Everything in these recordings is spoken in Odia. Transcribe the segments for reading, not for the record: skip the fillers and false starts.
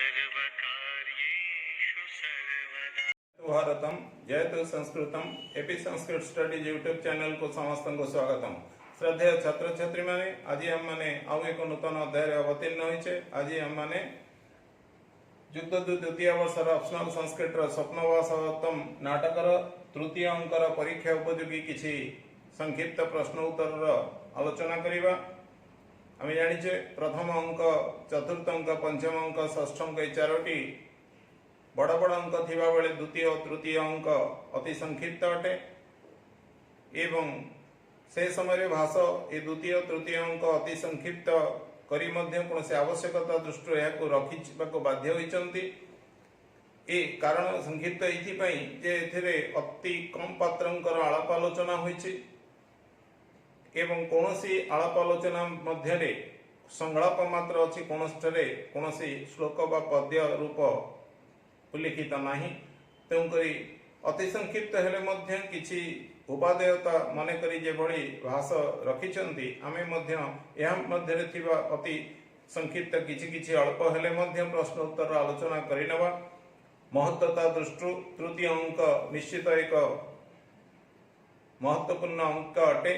सर्वकार्येषु सर्वदा। भारतम जयतु संस्कृतम AP Sanskrit studies YouTube channel को समस्त को स्वागतम। श्रद्धेय छात्र छात्री माने आज हम माने आउ एक नूतन अध्याय अवतीर्ण होइछे। आज हम माने युक्त द्वितीय वर्षर ऑप्शनल संस्कृत स्वप्नवासवतम नाटकर तृतीय अंकर परीक्षा उपयोगी किछि संक्षिप्त प्रश्न उत्तर आलोचना करिबा। आम जानिछे प्रथम अंक, चतुर्थ अंक, पंचम अंक, षष्ठ अंक ए चारोटी बड़ बड़ अंक थिबा बेले द्वितीय और तृतीय अंक अति संक्षिप्त अटे एवं से समय भाष ए द्वितीय तृतीय अंक अति संक्षिप्त करी मध्य कौन आवश्यकता दृष्टि यह रखा बाध्य होइचंती। ए कारण संक्षिप्त एथिपाई जे एथिरे अति कम पात्रंकर आलाप आलोचना होइछि एवं कौनसी आलाप आलोचना मध्यरे संलाप मात्र अछि, कौनसी श्लोक बा पद्य रूप उल्लिखित नहीं। तेणुकरी अति संक्षिप्त हेले मध्य किछि उपादेयता मन करी जे भली भाष रखिछंती आमे मध्य या मध्यरे थिबा अति संक्षिप्त किछि किछि अल्प हेले मध्य प्रश्न उत्तर आलोचना करिनवा। महत्वता दृष्टि तृतीय अंक निश्चित एक महत्वपूर्ण अंक अटे।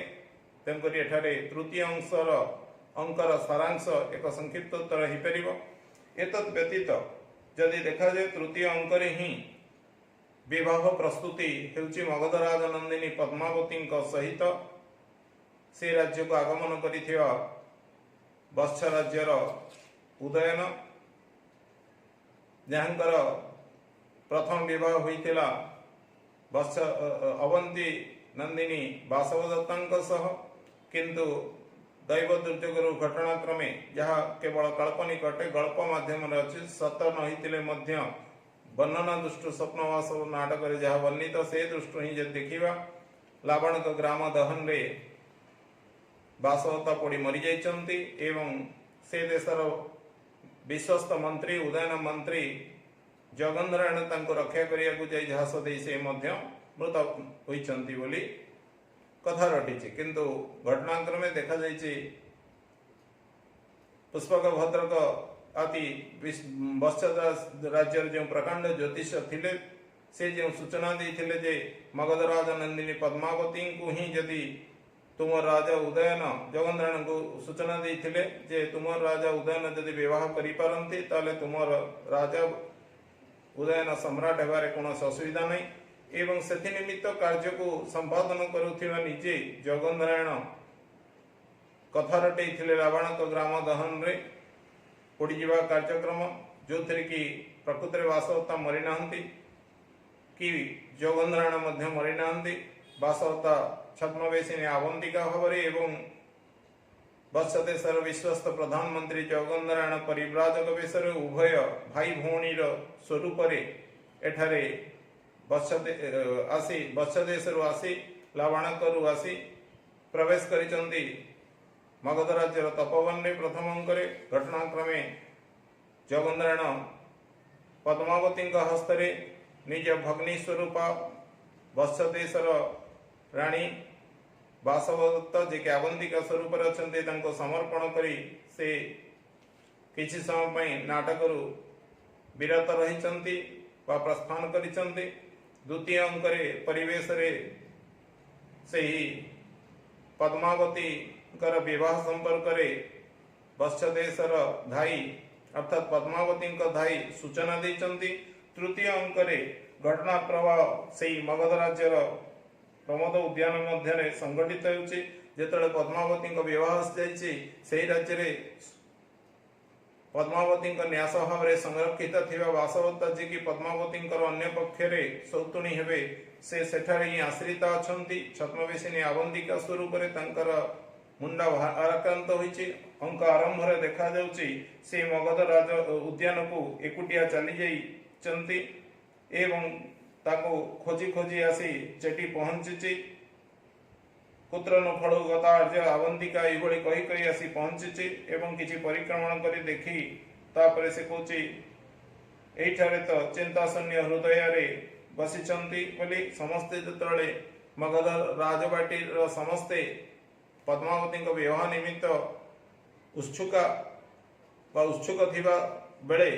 तेणुकरी एठारे तृतीय अंकर सारांश एक संक्षिप्त उत्तर हो पारिबो। एतत् व्यतीत जदि देखा जाए तृतीय अंकरे ही विवाह प्रस्तुति हेउची मगधराज नंदिनी पद्मावती सहित से राज्य को आगमन करिथिबा वत्स राज्यर उदयन, जहांकर प्रथम विवाह होइतिला वत्स अवंती नंदिनी वासवदत्तांक सह, किंतु दैव दुर्योगर घटनाक्रमे जहाँ केवल काल्पनिक अटे, गल्प माध्यम अच्छे, सत नहींतिले मध्य वर्णना दृष्टि स्वप्नवास नाटक जहाँ वर्णित से दृष्टि ही जब देखा लावणक ग्राम दहन रे वासवता पड़ी मरी जाइछंती एवं से देशर विश्वस्त मंत्री उदयन मंत्री जगन्नारायण तांको रक्षा करिया को जाई जहाज दे से मध्य मृत होइछंती बोली कथा रटिछि। किंतु घटनाक्रमे देखा जाइछि पुष्पक भद्रक अति वत्स राज्य जो प्रकांड ज्योतिष थिले से जो सूचना देथिले जे मगधराज नंदिनी पद्मावती को ही जदि तुम राजा उदयन जगन्नारायण को सूचना देथिले जे तुम राजा उदयन जदि विवाह करि पारंती ताले तुम राजा उदयन सम्राट हेबारे कोनोसी असुविधा नहीं एवं से निमित्त कार्य को संपादन करुथिबा निजे जगन्नारायण कथा रटैथिले रावणक ग्राम दहन रे पड़ी जीवा कार्यक्रम जो थी कि प्रकृति वासवता मरी नाहंती कि जगन्नारायण मध्य मरी नाहंती। वासवता छद्मवेशिनी आवंतिका भाव एवं वत्स देशर विश्वस्त प्रधानमंत्री जगन्नारायण परिव्राजक वेशर उभय भाई भौणी स्वरूप एठारे वत्स देशरु आसी लावणकरु आसी प्रवेश करिचंती मगध राज्यर तपोवन रे प्रथम अंकरे। घटनाक्रमे जगन्नारायण पद्मावती हस्तरे निज भग्नी स्वरूपा वत्स देशर राणी वासवदत्त जे कि आवंतिका स्वरूप अच्छे समर्पण करी से किछि समय पई नाटकरु विरत रहिचंती वा प्रस्थान करिचंती। द्वितीय अंकरे परिवेश रे से ही पद्मावती विवाह संपर्क रे वत्स देशर धाई अर्थात पद्मावती धाई सूचना देचंती। तृतीय अंकरे घटना प्रवाह से मगध राज्यर प्रमोद उद्यान मध्य संगठित होउछि। जेतले पद्मावती विवाह जाइछि सेही राज्य रे पद्मावती न्यास भाव में संरक्षित थिबा वासवदत्ता जी की पद्मावती अन्य पक्षरे सौतुणी हेबे से सेठारे ही आश्रित अछंती। छद्मवेशिनी आवंतिका स्वरूप मुंडा आक्रांत होइछि। अंक आरंभ रे देखा जाउछि से मगध राज उद्यान को एकुटिया चली जाइछंती एवं ताको खोजी खोजी आसी चेटी पहुंची। पुत्र न फल गतार्य आवंतिका ये कही कही आसी पहुंची एवं किसी परिक्रमण करी देखी तापरे से कहूची एठारे तो चिंताशून्य हृदय रे बसिचंती बोली समस्ते जतले मगध राजबाटी समस्ते पद्मावती विवाह निमित्त उत्सुक थिबा बेले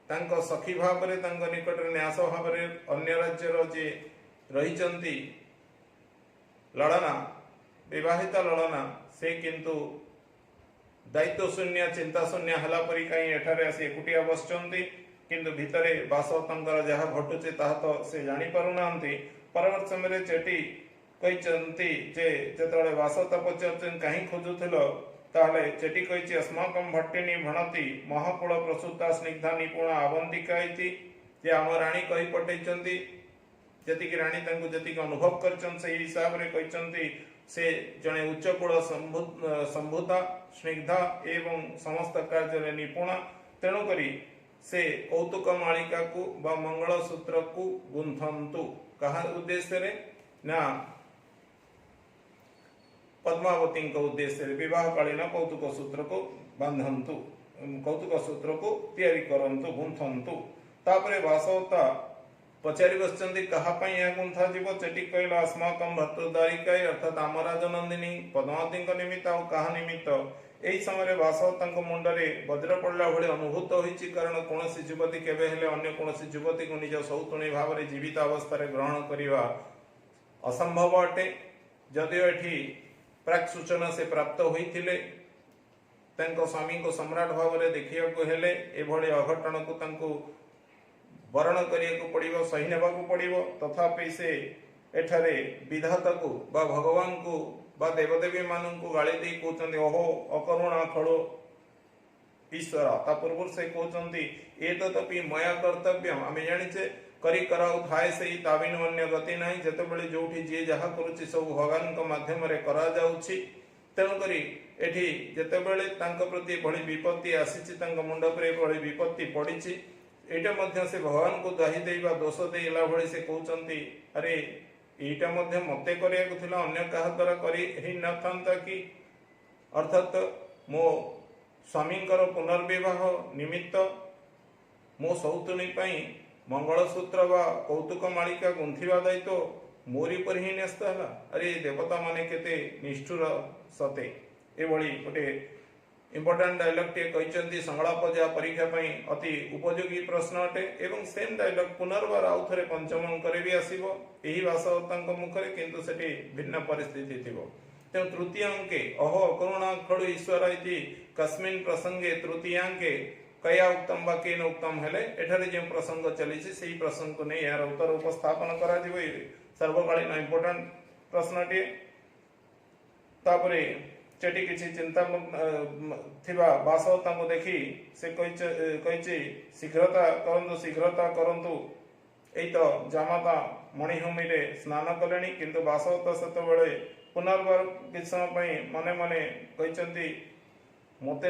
ତାଙ୍କ ସଖୀ ଭାବରେ ତାଙ୍କ ନିକଟରେ ନ୍ୟାସ ଭାବରେ ଅନ୍ୟ ରାଜ୍ୟର ଯିଏ ରହିଛନ୍ତି ଲଳନା, ବିବାହିତା ଲଳନା, ସେ କିନ୍ତୁ ଦାୟିତ୍ୱ ଶୂନ୍ୟ ଚିନ୍ତା ଶୂନ୍ୟ ହେଲା ପରି କାହିଁ ଏଠାରେ ଆସି ଏକୁଟିଆ ବସିଛନ୍ତି, କିନ୍ତୁ ଭିତରେ ବାସବତଙ୍କର ଯାହା ଘଟୁଛି ତାହା ତ ସେ ଜାଣିପାରୁନାହାନ୍ତି। ପରବର୍ତ୍ତୀ ସମୟରେ ଚେଟି କହିଛନ୍ତି ଯେ ଯେତେବେଳେ ବାସବତା ପଚାରୁଛନ୍ତି କାହିଁ ଖୋଜୁଥିଲ, ତାହେଲେ ଚେଟି କହିଛି ଅସ୍ମାକಂ ଭଟ୍ଟିନୀ ଭଣତି ମହାକୁଳ ପ୍ରସୂତା ସ୍ନିଗ୍ଧା ନିପୁଣା ଆବନ୍ତିକା ଇତି, ଯେ ଆମ ରାଣୀ କହି ପଠେଇଛନ୍ତି, ଯେତିକି ରାଣୀ ତାଙ୍କୁ ଯେତିକି ଅନୁଭବ କରିଛନ୍ତି ସେହି ହିସାବରେ କହିଛନ୍ତି ସେ ଜଣେ ଉଚ୍ଚକୂଳ ସମ୍ଭୂତା ସ୍ନିଗ୍ଧା ଏବଂ ସମସ୍ତ କାର୍ଯ୍ୟରେ ନିପୁଣା। ତେଣୁକରି ସେ କୌତୁକ ମାଳିକାକୁ ବା ମଙ୍ଗଳସୂତ୍ରକୁ ଗୁନ୍ଥନ୍ତୁ। କାହା ଉଦ୍ଦେଶ୍ୟରେ? ନା ପଦ୍ମାବତୀଙ୍କ ଉଦ୍ଦେଶ୍ୟରେ ବିବାହକାଳୀନ କୌତୁକ ସୂତ୍ରକୁ ବାନ୍ଧନ୍ତୁ, କୌତୁକ ସୂତ୍ରକୁ ତିଆରି କରନ୍ତୁ, ଗୁନ୍ଥନ୍ତୁ। ତାପରେ ବାସବତା ପଚାରି ବସିଛନ୍ତି କାହା ପାଇଁ ଏହା ଗୁନ୍ଥା ଯିବ? ଚେଟି କହିଲା ଅସ୍ମାକଂ ଭର୍ତ୍ତୃଦ୍ୱାରିକାୟ, ଅର୍ଥାତ୍ ଆମ ରାଜନନ୍ଦିନୀ ପଦ୍ମାବତୀଙ୍କ ନିମିତ୍ତ। ଆଉ କାହା ନିମିତ୍ତ? ଏହି ସମୟରେ ବାସବତାଙ୍କ ମୁଣ୍ଡରେ ବଜ୍ର ପଡ଼ିଲା ଭଳି ଅନୁଭୂତ ହୋଇଛି, କାରଣ କୌଣସି ଯୁବତୀ କେବେ ହେଲେ ଅନ୍ୟ କୌଣସି ଯୁବତୀକୁ ନିଜ ସୌତୁଣୀ ଭାବରେ ଜୀବିତ ଅବସ୍ଥାରେ ଗ୍ରହଣ କରିବା ଅସମ୍ଭବ ଅଟେ। ଯଦିଓ ଏଠି ପ୍ରାକ୍ ସୂଚନା ସେ ପ୍ରାପ୍ତ ହୋଇଥିଲେ, ତାଙ୍କ ସ୍ୱାମୀଙ୍କୁ ସମ୍ରାଟ ଭାବରେ ଦେଖିବାକୁ ହେଲେ ଏଭଳି ଅଘଟଣକୁ ତାଙ୍କୁ ବରଣ କରିବାକୁ ପଡ଼ିବ, ସହି ନେବାକୁ ପଡ଼ିବ। ତଥାପି ସେ ଏଠାରେ ବିଧାତାକୁ ବା ଭଗବାନଙ୍କୁ ବା ଦେବଦେବୀ ମାନଙ୍କୁ ଗାଳି ଦେଇ କହୁଛନ୍ତି ଓହୋ ଅକରୁଣା ଖଳୁ ଈଶ୍ୱର। ତା ପୂର୍ବରୁ ସେ କହୁଛନ୍ତି ଏ ତପି ମୟା କର୍ତ୍ତବ୍ୟ, ଆମେ ଜାଣିଛେ କରି କରାଉ ଥାଏ ସେଇ ତା ବିନୁ ଅନ୍ୟ ଗତି ନାହିଁ। ଯେତେବେଳେ ଯୋଉଠି ଯିଏ ଯାହା କରୁଛି ସବୁ ଭଗବାନଙ୍କ ମାଧ୍ୟମରେ କରାଯାଉଛି। ତେଣୁକରି ଏଠି ଯେତେବେଳେ ତାଙ୍କ ପ୍ରତି ଏଭଳି ବିପତ୍ତି ଆସିଛି, ତାଙ୍କ ମୁଣ୍ଡ ଉପରେ ଏଭଳି ବିପତ୍ତି ପଡ଼ିଛି, ଏଇଟା ମଧ୍ୟ ସେ ଭଗବାନଙ୍କୁ ଦାହି ଦେଇ ବା ଦୋଷ ଦେଇଲା ଭଳି ସେ କହୁଛନ୍ତି ଆରେ ଏଇଟା ମଧ୍ୟ ମତେ କରିବାକୁ ଥିଲା, ଅନ୍ୟ କାହା ଦ୍ୱାରା କରି ହେଇନଥାନ୍ତା କି? ଅର୍ଥାତ୍ ମୋ ସ୍ୱାମୀଙ୍କର ପୁନର୍ବିବାହ ନିମିତ୍ତ ମୋ ସୌତୁଣୀ ପାଇଁ ମଙ୍ଗଳସୂତ୍ର ବା କୌତୁକ ମାଳିକା ଗୁନ୍ଥିବା ଦାୟିତ୍ୱ ମୋରି ଉପରେ ହିଁ ନ୍ୟସ୍ତ ହେଲା। ଆରେ ଦେବତା ମାନେ କେତେ ନିଷ୍ଠୁର ସତେ। ଏଭଳି ଗୋଟେ ଇମ୍ପୋର୍ଟାଣ୍ଟ ଡାଇଲଗଟିଏ କହିଛନ୍ତି, ସଂଳାପ ଯାହା ପରୀକ୍ଷା ପାଇଁ ଅତି ଉପଯୋଗୀ ପ୍ରଶ୍ନ ଅଟେ। ଏବଂ ସେମ୍ ଡାଇଲଗ ପୁନର୍ବାର ଆଉ ଥରେ ପଞ୍ଚମ ଅଙ୍କରେ ବି ଆସିବ ଏହି ବାସବତାଙ୍କ ମୁଖରେ, କିନ୍ତୁ ସେଠି ଭିନ୍ନ ପରିସ୍ଥିତି ଥିବ। ତେଣୁ ତୃତୀୟ ଅଙ୍କେ ଅହୋ ଅକରୁଣା ଖଳୁ ଈଶ୍ୱର ଇତି କସ୍ମିନ୍ ପ୍ରସଙ୍ଗେ ତୃତୀୟାଙ୍କେ କୟା ଉତ୍ତମ ବା କେନ ଉତ୍ତମ ହେଲେ ଏଠାରେ ଯେଉଁ ପ୍ରସଙ୍ଗ ଚାଲିଛି ସେହି ପ୍ରସଙ୍ଗକୁ ନେଇ ଏହାର ଉତ୍ତର ଉପସ୍ଥାପନ କରାଯିବ। ସର୍ବକାଳୀନ ଇମ୍ପୋର୍ଟାଣ୍ଟ ପ୍ରଶ୍ନଟିଏ। ତାପରେ ସେଠି କିଛି ଚିନ୍ତା ଥିବା ବାସବତାଙ୍କୁ ଦେଖି ସେ କହିଛି ଶୀଘ୍ରତା କରନ୍ତୁ, ଶୀଘ୍ରତା କରନ୍ତୁ। ଏଇ ତ ଜାମାତା ମଣିଭୂମିରେ ସ୍ନାନ କଲେଣି, କିନ୍ତୁ ବାସବତା ସେତେବେଳେ ପୁନର୍ବାର କିଛି ସମୟ ପାଇଁ ମନେ ମନେ କହିଛନ୍ତି ମୋତେ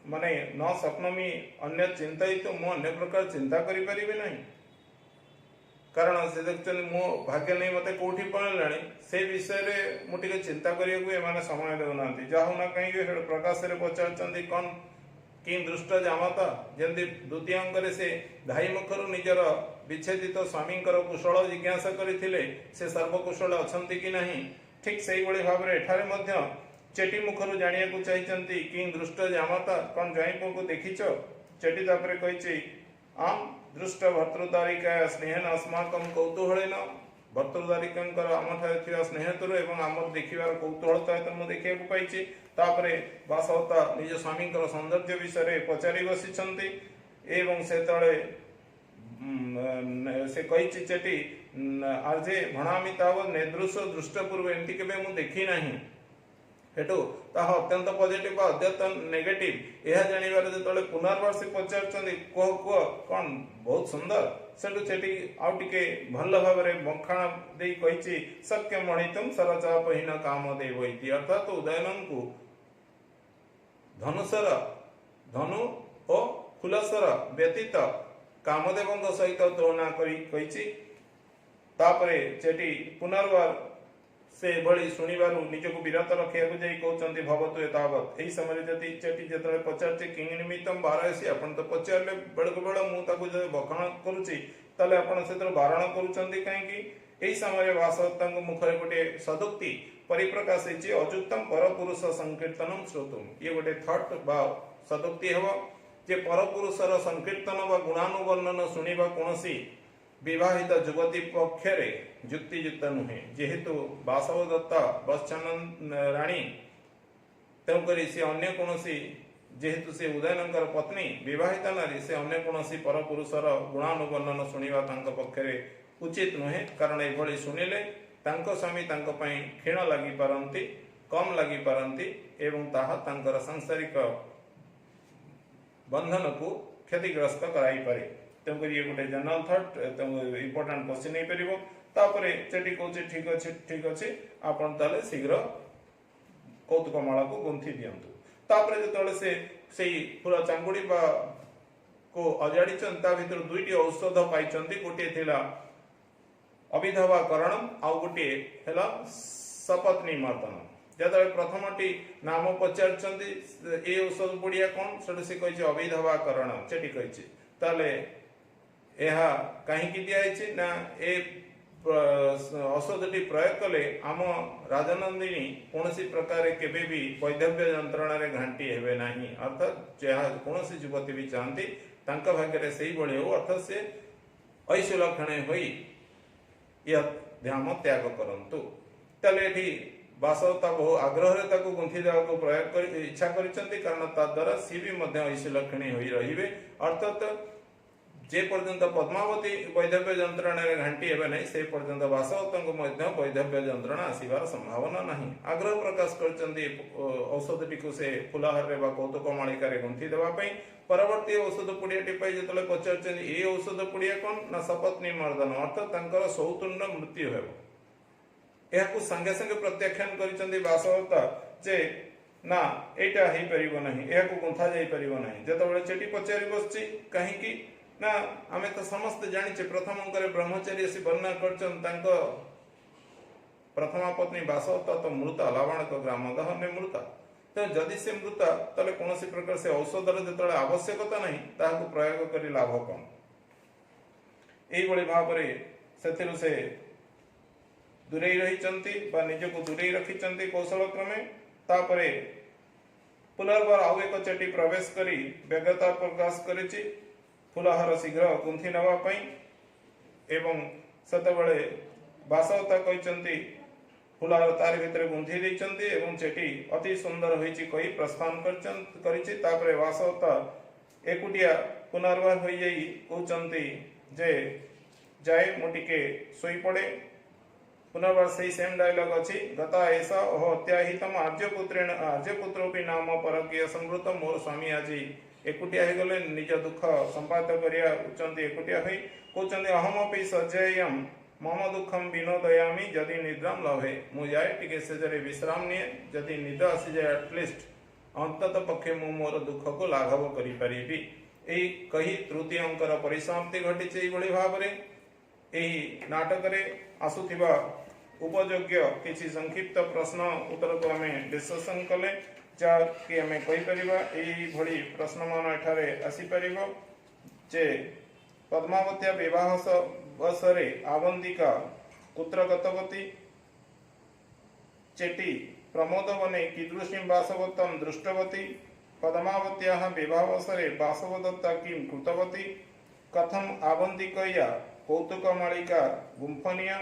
ମାନେ ନ ସ୍ୱପ୍ନମି ଅନ୍ୟ ଚିନ୍ତାୟିତ, ମୁଁ ଅନ୍ୟ ପ୍ରକାର ଚିନ୍ତା କରିପାରିବି ନାହିଁ। କାରଣ ସେ ଦେଖୁଛନ୍ତି ମୋ ଭାଗ୍ୟ ନେଇ ମୋତେ କୋଉଠି ପଳେଇଲାଣି, ସେ ବିଷୟରେ ମୁଁ ଟିକେ ଚିନ୍ତା କରିବାକୁ ଏମାନେ ସମୟ ଦେଉନାହାନ୍ତି। ଯାହା ହଉ ନା କାହିଁକି ପ୍ରକାଶରେ ପଚାରୁଛନ୍ତି କଣ କି ଦୃଷ୍ଟ ଜାମାତା, ଯେମିତି ଦ୍ୱିତୀୟ ଅଙ୍କରେ ସେ ଭାଇ ମୁଖରୁ ନିଜର ବିଚ୍ଛେଦିତ ସ୍ୱାମୀଙ୍କର କୁଶଳ ଜିଜ୍ଞାସା କରିଥିଲେ, ସେ ସର୍ବକୁଶଳ ଅଛନ୍ତି କି ନାହିଁ, ଠିକ୍ ସେଇଭଳି ଭାବରେ ଏଠାରେ ମଧ୍ୟ ଚେଟି ମୁଖରୁ ଜାଣିବାକୁ ଚାହିଁଛନ୍ତି କି ଦୃଷ୍ଟ ଜାମାତା କଣ ଜ୍ୱାଇଁ ପୁଅକୁ ଦେଖିଛ? ଚେଟି ତାପରେ କହିଛି ଆମ୍ ଦୃଷ୍ଟ ଭର୍ତ୍ତୃଦ୍ୱାରିକା ସ୍ନେହେନ ଅସ୍ମାକଂ କୌତୂହଳେନ, ଭର୍ତ୍ତୃଦ୍ୱାରିକାଙ୍କର ଆମଠାରେ ଥିବା ସ୍ନେହତରୁ ଏବଂ ଆମର ଦେଖିବାର କୌତୂହଳତା ମୁଁ ଦେଖିବାକୁ ପାଇଛି। ତାପରେ ବାସବତା ନିଜ ସ୍ୱାମୀଙ୍କର ସୌନ୍ଦର୍ଯ୍ୟ ବିଷୟରେ ପଚାରି ବସିଛନ୍ତି ଏବଂ ସେତେବେଳେ ସେ କହିଛି ଚେଟି ଆର୍ଜେ ଭଣାମି ତାବ ନେଦୃଶ ଦୃଷ୍ଟ ପୂର୍ବ, ଏମିତି କେବେ ମୁଁ ଦେଖି ନାହିଁ। ହେଠୁ ତାହା ଅତ୍ୟନ୍ତ ପଜିଟିଭ ବା ଅତ୍ୟନ୍ତ ନେଗେଟିଭ ଏହା ଜାଣିବାର ଯେତେବେଳେ ପୁନର୍ବାର ସେ ପଚାରୁଛନ୍ତି କୁହ କୁହ କଣ ବହୁତ ସୁନ୍ଦର, ସେଠୁ ସେଠି ଆଉ ଟିକେ ଭଲ ଭାବରେ ବଖାଣ ଦେଇ କହିଛି ସତ୍ୟ ମଣିତମ ସରଚାପହୀନ କାମ ଦେବ ଇତି, ଅର୍ଥାତ୍ ଉଦୟନଙ୍କୁ ଧନୁ ଓ ଫୁଲସର ବ୍ୟତୀତ କାମଦେବଙ୍କ ସହିତ ତୁଳନା କରି କହିଛି। ତାପରେ ସେଠି ପୁନର୍ବାର ସେ ଏଭଳି ଶୁଣିବାରୁ ନିଜକୁ ବିରତ ରଖିବାକୁ ଯାଇ କହୁଛନ୍ତି ଭବତୁ ଏତାବତ୍। ଏହି ସମୟରେ ଯଦି ସେଠି ଯେତେବେଳେ ପଚାରୁଛି କିଂ ନିମିତ୍ତମ ବାରୟସୀ, ଆପଣ ତ ପଚାରିଲେ ବେଳକୁ ବେଳ ମୁଁ ତାକୁ ଯଦି ବଖାଣ କରୁଛି ତାହେଲେ ଆପଣ ସେଥିରେ ବାରଣ କରୁଛନ୍ତି କାହିଁକି? ଏହି ସମୟରେ ବାସବତାଙ୍କ ମୁଖରେ ଗୋଟିଏ ସଦୁକ୍ତି ପରିପ୍ରକାଶ ହେଇଛି ଅଯୁକ୍ତମ ପରପୁରୁଷ ସଂକୀର୍ତ୍ତନମ ଶ୍ରୋତୁମ, ଇଏ ଗୋଟେ ଥଟ୍ ବା ସଦୁକ୍ତି ହେବ। ଯେ ପରପୁରୁଷର ସଂକୀର୍ତ୍ତନ ବା ଗୁଣାନୁବର୍ଣ୍ଣନ ଶୁଣିବା କୌଣସି ବିବାହିତ ଯୁବତୀ ପକ୍ଷରେ ଯୁକ୍ତିଯୁକ୍ତ ନୁହେଁ। ଯେହେତୁ ବାସବଦତ୍ତା ବତ୍ସାନନ ରାଣୀ, ତେଣୁକରି ସେ ଅନ୍ୟ କୌଣସି, ଯେହେତୁ ସେ ଉଦୟନଙ୍କର ପତ୍ନୀ ବିବାହିତା ନାରୀ, ସେ ଅନ୍ୟ କୌଣସି ପରପୁରୁଷର ଗୁଣାନୁବର୍ଣ୍ଣନ ଶୁଣିବା ତାଙ୍କ ପକ୍ଷରେ ଉଚିତ ନୁହେଁ। କାରଣ ଏଭଳି ଶୁଣିଲେ ତାଙ୍କ ସ୍ୱାମୀ ତାଙ୍କ ପାଇଁ କ୍ଷୀଣ ଲାଗିପାରନ୍ତି, କମ୍ ଲାଗିପାରନ୍ତି ଏବଂ ତାହା ତାଙ୍କର ସାଂସାରିକ ବନ୍ଧନକୁ କ୍ଷତିଗ୍ରସ୍ତ କରାଇପାରେ। ତେଣୁକରି ଇଏ ଗୋଟେ ଜେନେରାଲ ଥଟ୍, ଇମ୍ପୋର୍ଟାଣ୍ଟ କ୍ୱେଶ୍ଚିନ୍ ହେଇପାରିବ। ତାପରେ ସେଠି କହୁଛି ଠିକ ଅଛି ଆପଣ ତାହେଲେ ଶୀଘ୍ର କୌତୁକ ମାଳାକୁ ଗୁନ୍ଥି ଦିଅନ୍ତୁ। ତାପରେ ଯେତେବେଳେ ସେ ସେଇ ଫୁଲ ଚାଙ୍ଗୁଡି ବା କୁ ଅଜାଡ଼ିଛନ୍ତି, ତା ଭିତରୁ ଦୁଇଟି ଔଷଧ ପାଇଛନ୍ତି। ଗୋଟିଏ ଥିଲା ଅବିଧବାକରଣ, ଆଉ ଗୋଟିଏ ହେଲା ସପତ୍ନୀ ମର୍ଦ୍ଦନ। ଯେତେବେଳେ ପ୍ରଥମଟି ନାମ ପଚାରିଛନ୍ତି ଏ ଔଷଧ ପୁଡ଼ିଆ କ'ଣ, ସେଠୁ ସେ କହିଛି ଅବିଧବାକରଣ, ସେଠି କହିଛି। ତାହେଲେ ଏହା କାହିଁକି ଦିଆହେଇଛି ନା ଏ ଔଷଧଟି ପ୍ରୟୋଗ କଲେ ଆମ ରାଜନନ୍ଦିନୀ କୌଣସି ପ୍ରକାର କେବେ ବି ବୈଧବ୍ୟ ଯନ୍ତ୍ରଣାରେ ଘାଣ୍ଟି ହେବେ ନାହିଁ। ଅର୍ଥାତ୍ ଯାହା କୌଣସି ଯୁବତୀ ବି ଚାହାନ୍ତି ତାଙ୍କ ଭାଗ୍ୟରେ ସେଇଭଳି ହେଉ, ଅର୍ଥାତ୍ ସେ ଐଶୁଲକ୍ଷଣେ ହୋଇ ଧ୍ୟାନ ତ୍ୟାଗ କରନ୍ତୁ। ତାହେଲେ ଏଠି ବାସବଦତ୍ତା ବହୁ ଆଗ୍ରହରେ ତାକୁ ଗୁନ୍ଥି ଦେବାକୁ ପ୍ରୟୋଗ କରି ଇଚ୍ଛା କରିଛନ୍ତି, କାରଣ ତା ଦ୍ୱାରା ସିଏ ବି ମଧ୍ୟ ଐଶୁଲକ୍ଷଣୀ ହୋଇ ରହିବେ। ଅର୍ଥାତ୍ ଯେ ପର୍ଯ୍ୟନ୍ତ ପଦ୍ମାବତୀ ବୈଧବ୍ୟ ଯନ୍ତ୍ରଣାରେ ଘାଣ୍ଟି ହେବେ ନାହିଁ, ସେ ପର୍ଯ୍ୟନ୍ତ ବାସବଦତ୍ତାଙ୍କୁ ମଧ୍ୟ ବୈଧବ୍ୟ ଯନ୍ତ୍ରଣା ଆସିବାର ସମ୍ଭାବନା ନାହିଁ। ଆଗ୍ରହ ପ୍ରକାଶ କରିଛନ୍ତି ଔଷଧଟିକୁ ସେ ଫୁଲହାରରେ ବା କୌତୁକ ମାଳିକାରେ ଗୁନ୍ଥି ଦେବା ପାଇଁ। ପରବର୍ତ୍ତୀ ଔଷଧ ପୁଡ଼ିଆଟି ପାଇଁ ଯେତେବେଳେ ପଚାରୁଛନ୍ତି ଏ ଔଷଧ ପୁଡ଼ିଆ କ'ଣ ନା ସପତ୍ନୀ ମର୍ଦ୍ଦନ, ଅର୍ଥାତ୍ ତାଙ୍କର ସୌତୁଣ୍ଡ ମୃତ୍ୟୁ ହେବ। ଏହାକୁ ସାଙ୍ଗେ ସାଙ୍ଗେ ପ୍ରତ୍ୟାଖ୍ୟାନ କରିଛନ୍ତି ବାସବଦତ୍ତା ଯେ ନା ଏଇଟା ହେଇପାରିବ ନାହିଁ, ଏହାକୁ ଗୁନ୍ଥା ଯାଇପାରିବ ନାହିଁ। ଯେତେବେଳେ ସେଠି ପଚାରି ବସିଛି କାହିଁକି ନା ଆମେ ତ ସମସ୍ତେ ଜାଣିଛେ ପ୍ରଥମ ଅଙ୍କରେ ବ୍ରହ୍ମଚାରୀ ଆସି ବର୍ଣ୍ଣନା କରିଛନ୍ତି ତାଙ୍କ ପ୍ରଥମା ପତ୍ନୀ ବାସବଦତ୍ତା ତ ମୃତା, ଲାବାଣକ ଗ୍ରାମ ଦହନେ ମୃତା। ତେଣୁ ଯଦି ସେ ମୃତା, ତାହେଲେ କୌଣସି ପ୍ରକାର ସେ ଔଷଧର ଯେତେବେଳେ ଆବଶ୍ୟକତା ନାହିଁ ତାହାକୁ ପ୍ରୟୋଗ କରି ଲାଭ କ'ଣ। ଏଇଭଳି ଭାବରେ ସେଥିରୁ ସେ ଦୂରେଇ ରହିଛନ୍ତି ବା ନିଜକୁ ଦୂରେଇ ରଖିଛନ୍ତି କୌଶଳ କ୍ରମେ। ତାପରେ ପୁନର୍ବାର ଆଉ ଏକ ଚେଟି ପ୍ରବେଶ କରି ବ୍ୟଗ୍ରତା ପ୍ରକାଶ କରିଛି ଫୁଲହାର ଶୀଘ୍ର ଗୁନ୍ଥି ନେବା ପାଇଁ। ଏବଂ ସେତେବେଳେ ବାସବଦତ୍ତା କହିଛନ୍ତି ଫୁଲହାର ତାରି ଭିତରେ ଗୁନ୍ଥି ଦେଇଛନ୍ତି ଏବଂ ଚେଟି ଅତି ସୁନ୍ଦର ହୋଇଛି କହି ପ୍ରସ୍ଥାନ କରିଛି। ତାପରେ ବାସବଦତ୍ତା ଏକୁଟିଆ ପୁନର୍ବାର ହୋଇଯାଇ କହୁଛନ୍ତି ଯେ ଯାଏ ମୁଁ ଟିକେ ଶୋଇପଡ଼େ। पुनर्वार से सेम डायलॉग अच्छी गता ऐसा ओह अत्याहितम आर्यपुत्रोपि नाम परकीय संवृत मोर स्वामी आज एकुटिया हो गले निज दुख संपाद करिया उचंती एकुटिया होई कहउचंती अहमपि सज्जयम मम दुखम विनोदयामि यदि निद्राम लभे मु जाए टिके सेजरे विश्राम निये यदि निद आसी जाए एटलिस्ट अंतत पक्षे मु मोर दुख को लाघव करि परिबि। एई कही तृतीय अंकर परिसमाप्ति घटिছে এইভଳି ভাବରେ ଏହି ନାଟକରେ ଆସୁଥିବା उपयोग्य किसी संक्षिप्त प्रश्न उत्तर को आम डिस्कसन कले जहाँकि आम कहीपर यही प्रश्न मान एठारे आसीपर जे पद्मावत्या विवाह बसरे आवंतिका कुत्र गतवती चेटी प्रमोद बने कीदृशी बासवत्तम दृष्टवती पद्मावत्या विवाहवसरे बासवदत्ता किं कृतवती कथम आवंतिकया कौतुक मालिका गुंफनिया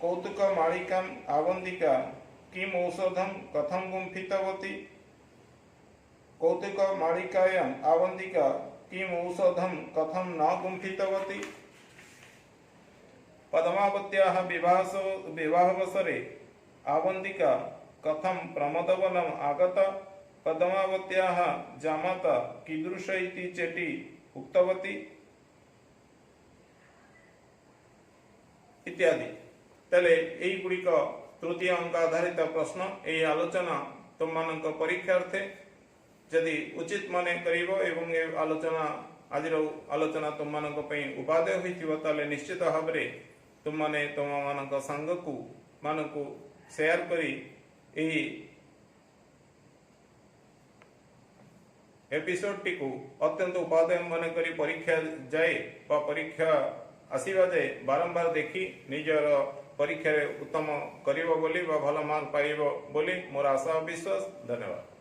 कौतुक मालिका आवंतिका किम औषधम कथम गुंफितवती कौतुक मालिकायां आवंतिका किम औषधम कथम न गुंफितवती पद्मावत्याः विवाहवसरे आवंतिका कथम प्रमोदवनम आगत पद्मावत्याः जामाता कीदृश इति चेटी उक्तवती इत्यादि। तेले एई गुड़िक तृतीय अंक आधारित प्रश्न एई आलोचना तुम मानक परीक्षार्थे यदि उचित माने करिवो एवं ए आलोचना आज आलोचना तुम मानक पई उपादेय होइथिबो ताले निश्चित भाबरे तुम माने तुम मानक संग को मानक शेयर करी एई एपिसोड टी को अत्यंत उपादेय माने करी परीक्षा जाए बा परीक्षा आसीबा जाए बारंबार देखी निजर परीक्षा उत्तम करिवो बोली बा भल मार्क पाइबो बोली मोर आशा विश्वास। धन्यवाद।